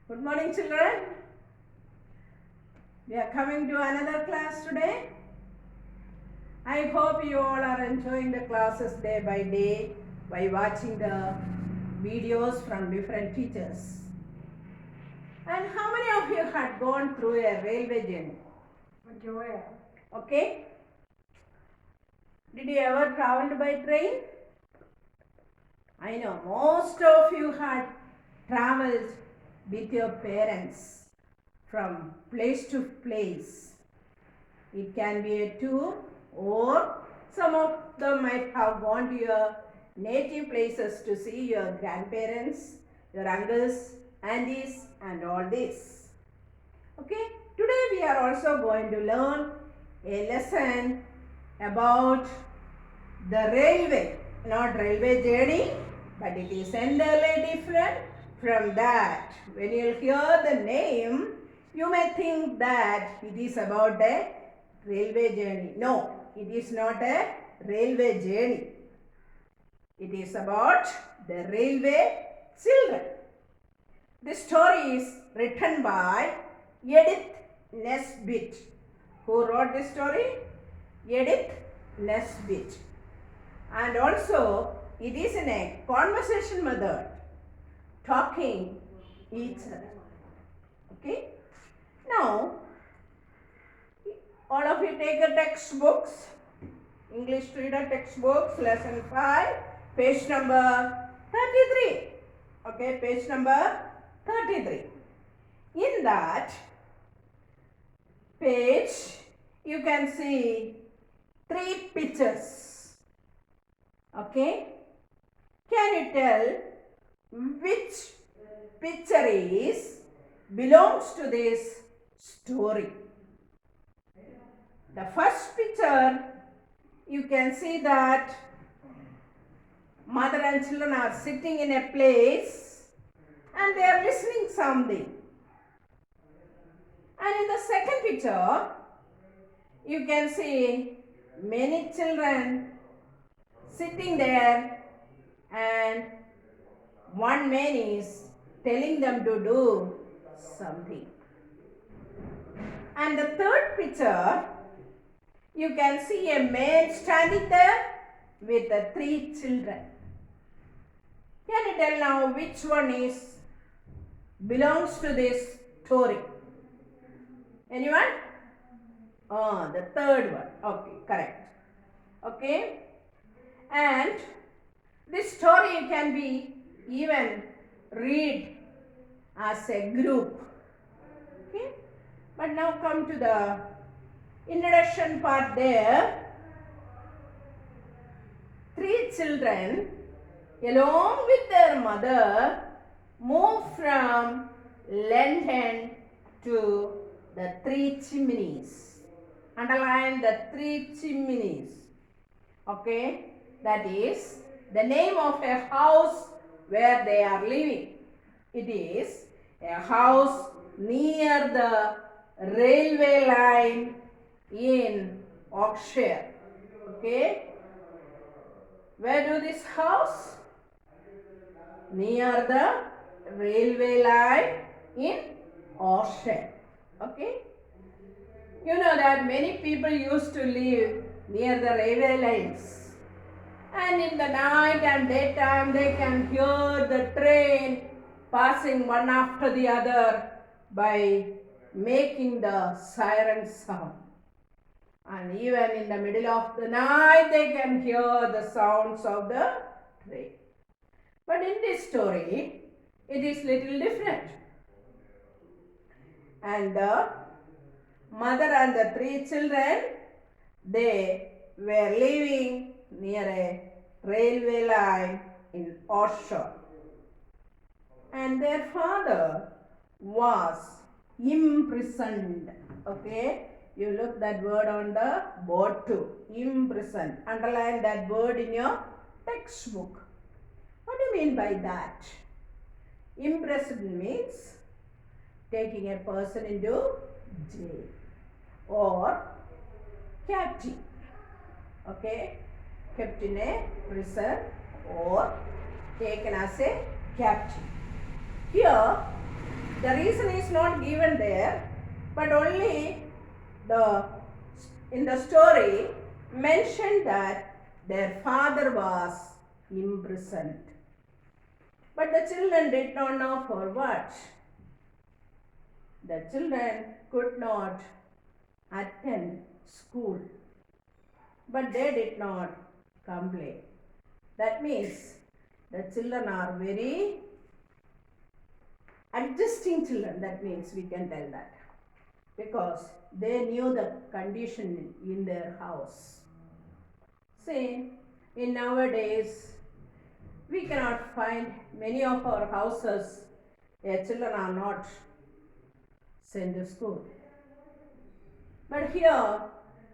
Good morning, children. We are coming to another class today. I hope you all are enjoying the classes day by day by watching the videos from different teachers. And how many of you had gone through a railway journey? Okay. Did you ever traveled by train? I know most of you had traveled with your parents from place to place. It can be a tour, or some of them might have gone to your native places to see your grandparents, your uncles, aunties and all this. Okay, today we are also going to learn a lesson about the railway, not railway journey, but it is entirely different from that. When you hear the name, you may think that it is about a railway journey. No, it is not a railway journey. It is about the railway children. This story is written by Edith Nesbit. Who wrote this story? Edith Nesbit. And also it is in a conversation method, talking each other. Okay. Now, all of you take a textbooks, English reader textbooks, lesson 5, page number 33. Okay, page number 33. In that page, you can see 3 pictures. Okay. Can you tell which picture belongs to this story? The first picture, you can see that mother and children are sitting in a place and they are listening something. And in the second picture, you can see many children sitting there and one man is telling them to do something. And the third picture, you can see a man standing there with the 3 children. Can you tell now which one belongs to this story? Anyone? Oh, the third one. Okay, correct. Okay. And this story can be even read as a group. Okay. But now come to the introduction part there. 3 children along with their mother moved from London to the 3 chimneys. Underline the 3 chimneys. Okay. That is the name of a house where they are living. It is a house near the railway line in Yorkshire. Okay. Where do this house? Near the railway line in Yorkshire. Okay. You know that many people used to live near the railway lines. And in the night and daytime they can hear the train passing one after the other by making the siren sound. And even in the middle of the night they can hear the sounds of the train. But in this story, it is little different. And the mother and the 3 children, they were living near a railway line in Yorkshire. And their father was imprisoned. Okay. You look that word on the board too. Imprisoned. Underline that word in your textbook. What do you mean by that? Imprisoned means taking a person into jail or captive. Okay. Kept in a prison or taken as a captive. Here The reason is not given there, but only in the story mentioned that their father was imprisoned. But the children did not know for what. The children could not attend school, but they did not complain. That means the children are very adjusting children. That means we can tell that, because they knew the condition in their house. See, in nowadays we cannot find many of our houses where children are not sent to school. But here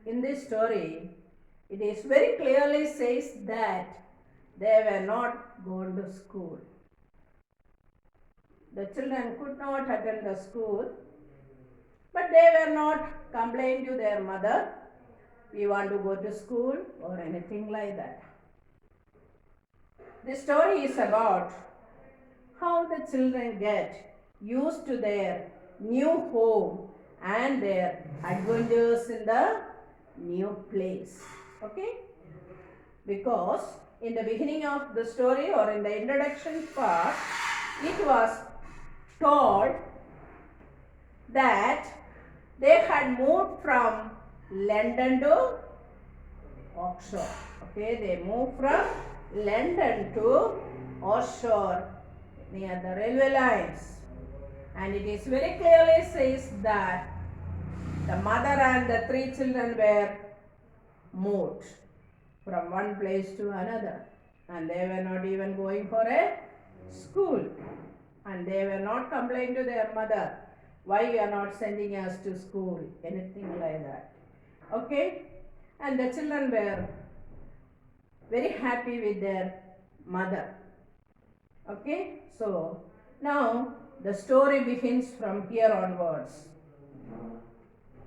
in this story, it is very clearly says that they were not going to school. The children could not attend the school, but they were not complaining to their mother, we want to go to school or anything like that. This story is about how the children get used to their new home and their adventures in the new place. Okay? Because in the beginning of the story or in the introduction part, it was told that they had moved from London to Oxford. Okay, they moved from London to Oxford near the railway lines. And it is very clearly says that the mother and the 3 children were moved from one place to another, and they were not even going for a school, and they were not complaining to their mother, why you are not sending us to school, anything like that. Okay, and the children were very happy with their mother. Okay, so now the story begins from here onwards.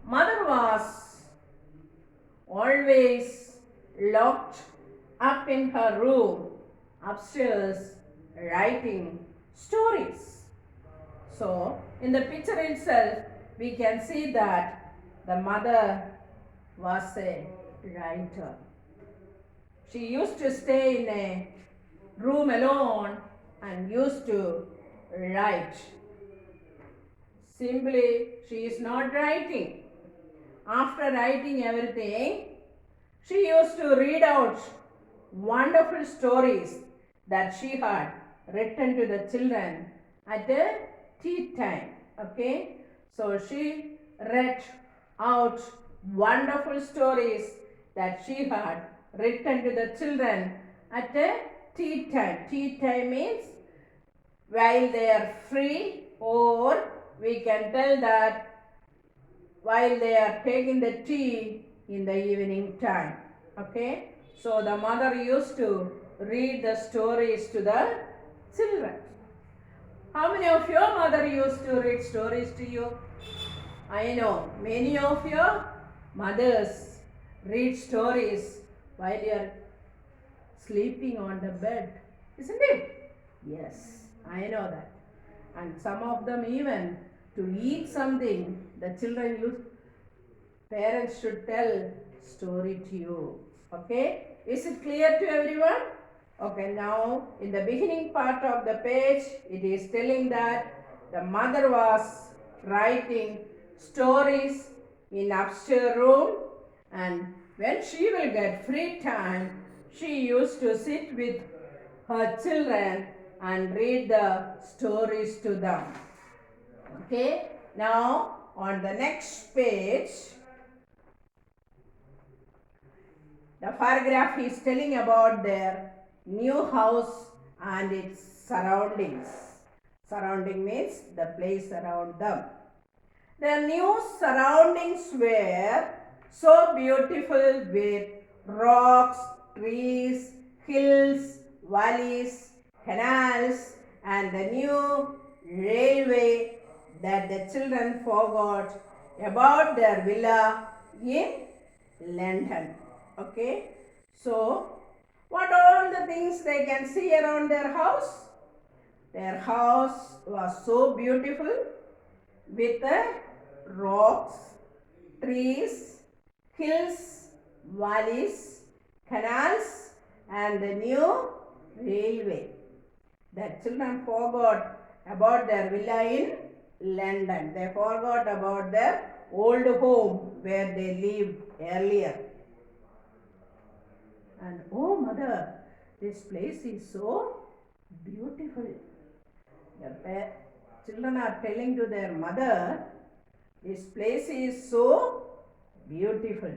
Mother was always locked up in her room upstairs writing stories. So in the picture itself we can see that the mother was a writer. She used to stay in a room alone and used to write. Simply she is not writing. After writing everything, she used to read out wonderful stories that she had written to the children at the tea time. Okay, so she read out wonderful stories that she had written to the children at the tea time. Tea time means while they are free, or we can tell that while they are taking the tea in the evening time. Okay, so the mother used to read the stories to the children. How many of your mother used to read stories to you? I know many of your mothers read stories while you are sleeping on the bed, isn't it? Yes, I know that. And some of them even to eat something, the parents should tell story to you. Okay, is it clear to everyone? Okay, now in the beginning part of the page, it is telling that the mother was writing stories in upstairs room, and when she will get free time, she used to sit with her children and read the stories to them. Okay, now on the next page, the paragraph is telling about their new house and its surroundings. Surrounding means the place around them. Their new surroundings were so beautiful with rocks, trees, hills, valleys, canals, and the new railway that the children forgot about their villa in London. Okay, so what are all the things they can see around their house? Their house was so beautiful with rocks, trees, hills, valleys, canals, and the new railway. The children forgot about their villa in London. They forgot about their old home where they lived earlier. And oh mother, this place is so beautiful. The children are telling to their mother, this place is so beautiful.